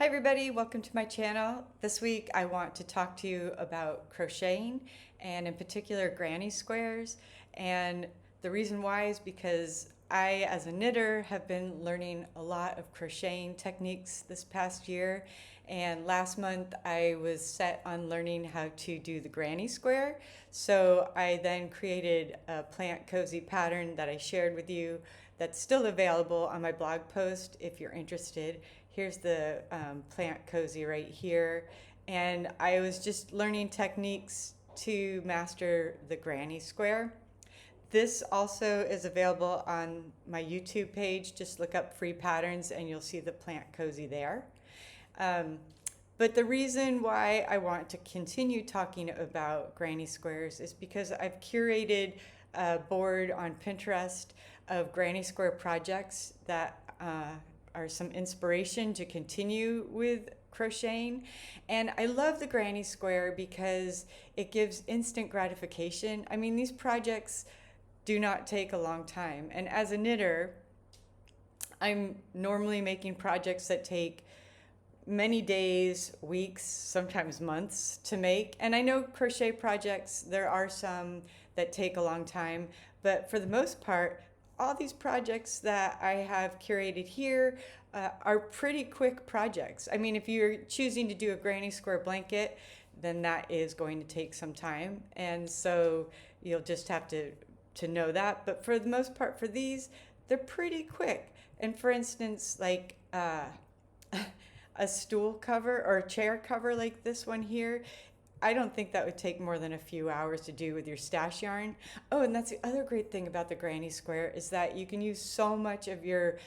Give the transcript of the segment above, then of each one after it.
Hi everybody, welcome to my channel. This week I want to talk to you about crocheting and in particular granny squares. And the reason why is because I, as a knitter, have been learning a lot of crocheting techniques this past year. And last month I was set on learning how to do the granny square. So I then created a plant cozy pattern that I shared with you that's still available on my blog post if you're interested. Here's the plant cozy right here. And I was just learning techniques to master the granny square. This also is available on my YouTube page. Just look up free patterns and you'll see the plant cozy there. But the reason why I want to continue talking about granny squares is because I've curated a board on Pinterest of granny square projects that are some inspiration to continue with crocheting. And I love the granny square because it gives instant gratification. I mean, these projects do not take a long time. And as a knitter, I'm normally making projects that take many days, weeks, sometimes months to make. And I know crochet projects, there are some that take a long time, but for the most part, all these projects that I have curated here are pretty quick projects. I mean, if you're choosing to do a granny square blanket, then that is going to take some time. And so you'll just have to know that. But for the most part, for these, they're pretty quick. And for instance, like a stool cover or a chair cover like this one here, I don't think that would take more than a few hours to do with your stash yarn. Oh, and that's the other great thing about the granny square is that you can use so much of your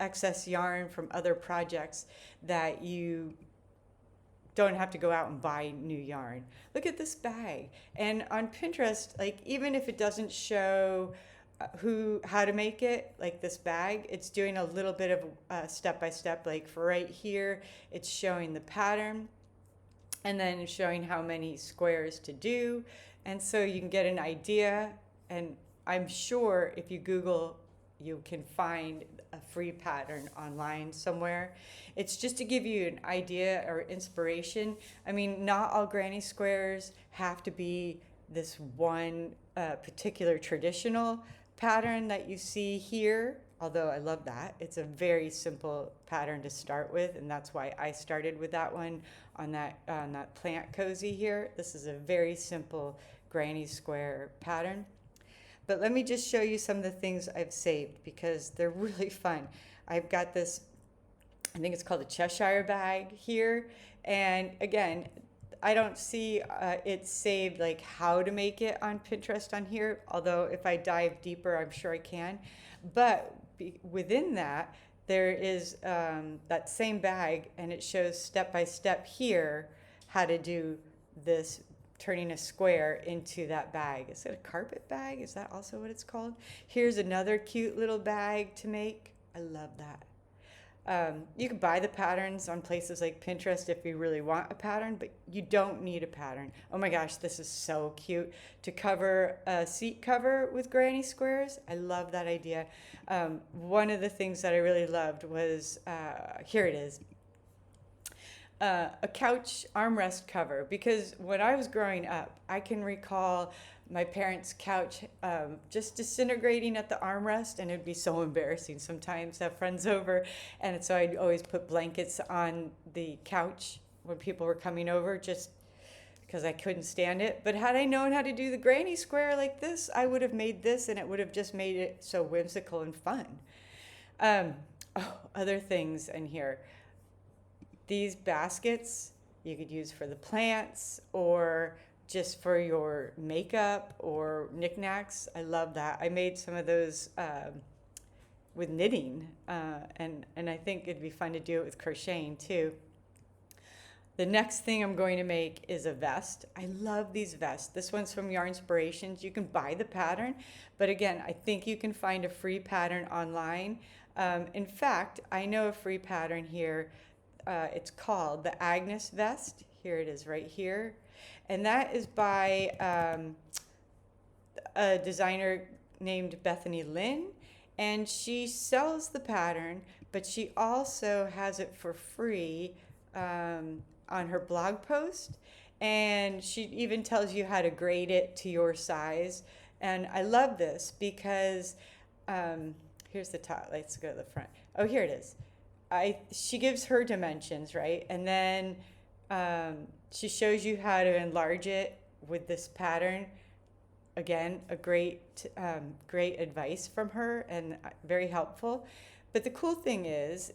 excess yarn from other projects that you don't have to go out and buy new yarn. Look at this bag. And on Pinterest, like even if it doesn't show how to make it, like this bag, it's doing a little bit of step by step. Like for right here, it's showing the pattern and then showing how many squares to do. And so you can get an idea. And I'm sure if you Google, you can find a free pattern online somewhere. It's just to give you an idea or inspiration. I mean, not all granny squares have to be this one particular traditional pattern that you see here, although I love that. It's a very simple pattern to start with, and that's why I started with that one on that plant cozy here. This is a very simple granny square pattern. But let me just show you some of the things I've saved because they're really fun. I've got this, I think it's called a Cheshire bag here. And again, I don't see it saved like how to make it on Pinterest on here, although if I dive deeper, I'm sure I can. But within that, there is that same bag and it shows step by step here how to do this, turning a square into that bag. Is it a carpet bag? Is that also what it's called? Here's another cute little bag to make. I love that. You can buy the patterns on places like Pinterest if you really want a pattern, but you don't need a pattern. Oh my gosh, this is so cute. To cover a seat cover with granny squares, I love that idea. One of the things that I really loved was, here it is, a couch armrest cover, because when I was growing up, I can recall my parents' couch just disintegrating at the armrest, and it'd be so embarrassing sometimes to have friends over. And so I'd always put blankets on the couch when people were coming over just because I couldn't stand it. But had I known how to do the granny square like this, I would have made this and it would have just made it so whimsical and fun. Other things in here. These baskets you could use for the plants or just for your makeup or knickknacks. I love that. I made some of those with knitting, and I think it'd be fun to do it with crocheting too. The next thing I'm going to make is a vest. I love these vests. This one's from Yarn Inspirations. You can buy the pattern, but again, I think you can find a free pattern online. In fact, I know a free pattern here. It's called the Agnes vest. Here it is right here. And that is by a designer named Bethany Lynn. And she sells the pattern, but she also has it for free on her blog post, and she even tells you how to grade it to your size. And I love this because here's the top. Let's go to the front. Oh, here it is. She gives her dimensions, right? And then she shows you how to enlarge it with this pattern. Again, a great advice from her, and very helpful. But the cool thing is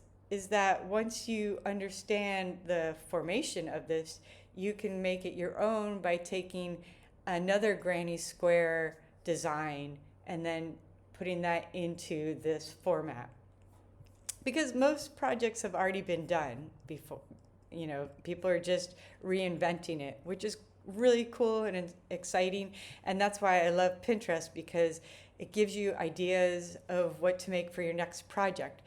that once you understand the formation of this, you can make it your own by taking another granny square design and then putting that into this format. Because most projects have already been done before. You know, people are just reinventing it, which is really cool and exciting. And that's why I love Pinterest, because it gives you ideas of what to make for your next project.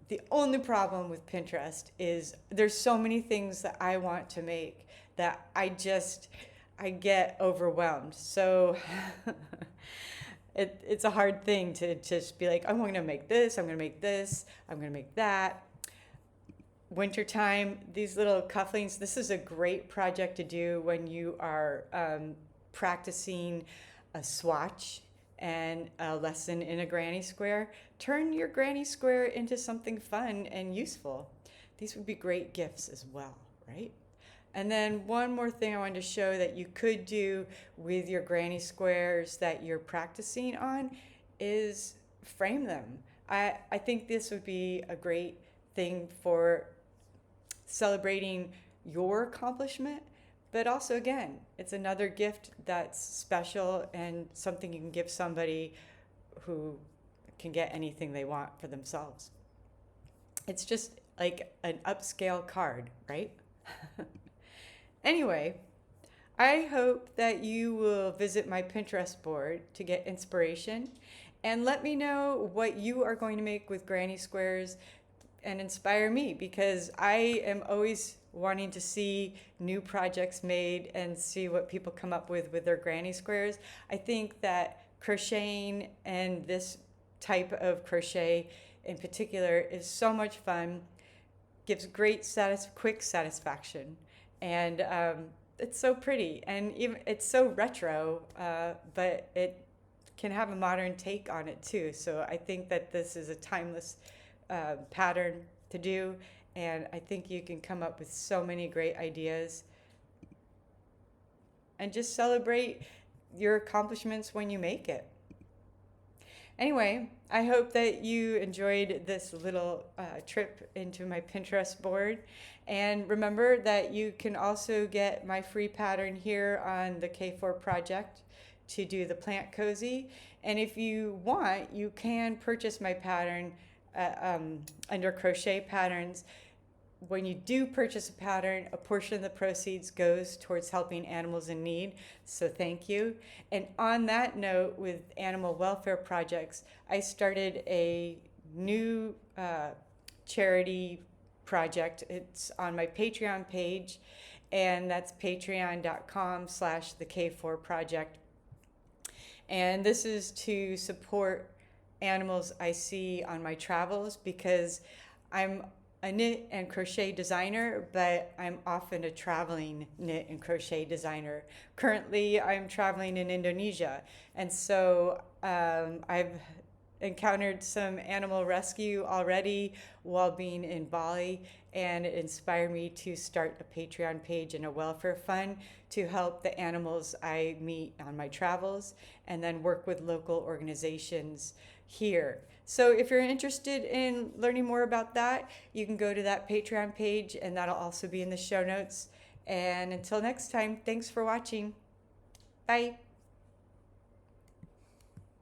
The only problem with Pinterest is there's so many things that I want to make that I get overwhelmed. So it's a hard thing to just be like, I'm going to make this, I'm going to make this, I'm going to make that. Wintertime, these little cufflinks, this is a great project to do when you are practicing a swatch and a lesson in a granny square. Turn your granny square into something fun and useful. These would be great gifts as well, right? And then one more thing I wanted to show that you could do with your granny squares that you're practicing on is frame them. I think this would be a great thing for celebrating your accomplishment, but also, again, it's another gift that's special and something you can give somebody who can get anything they want for themselves. It's just like an upscale card, right? Anyway, I hope that you will visit my Pinterest board to get inspiration, and let me know what you are going to make with granny squares and inspire me, because I am always wanting to see new projects made and see what people come up with their granny squares. I think that crocheting, and this type of crochet in particular, is so much fun, gives great quick satisfaction, and it's so pretty, and even it's so retro, but it can have a modern take on it too. So I think that this is a timeless pattern to do, and I think you can come up with so many great ideas and just celebrate your accomplishments when you make it. Anyway, I hope that you enjoyed this little trip into my Pinterest board, and remember that you can also get my free pattern here on the K4 project to do the plant cozy. And if you want, you can purchase my pattern under crochet patterns. When you do purchase a pattern, a portion of the proceeds goes towards helping animals in need, so thank you. And on that note, with animal welfare projects, I started a new charity project. It's on my Patreon page, and that's patreon.com/theK4project. And this is to support animals I see on my travels, because I'm a knit and crochet designer, but I'm often a traveling knit and crochet designer. Currently, I'm traveling in Indonesia, and so I've encountered some animal rescue already while being in Bali, and it inspired me to start a Patreon page and a welfare fund to help the animals I meet on my travels, and then work with local organizations here. So if you're interested in learning more about that, you can go to that Patreon page, and that'll also be in the show notes. And until next time, thanks for watching. Bye.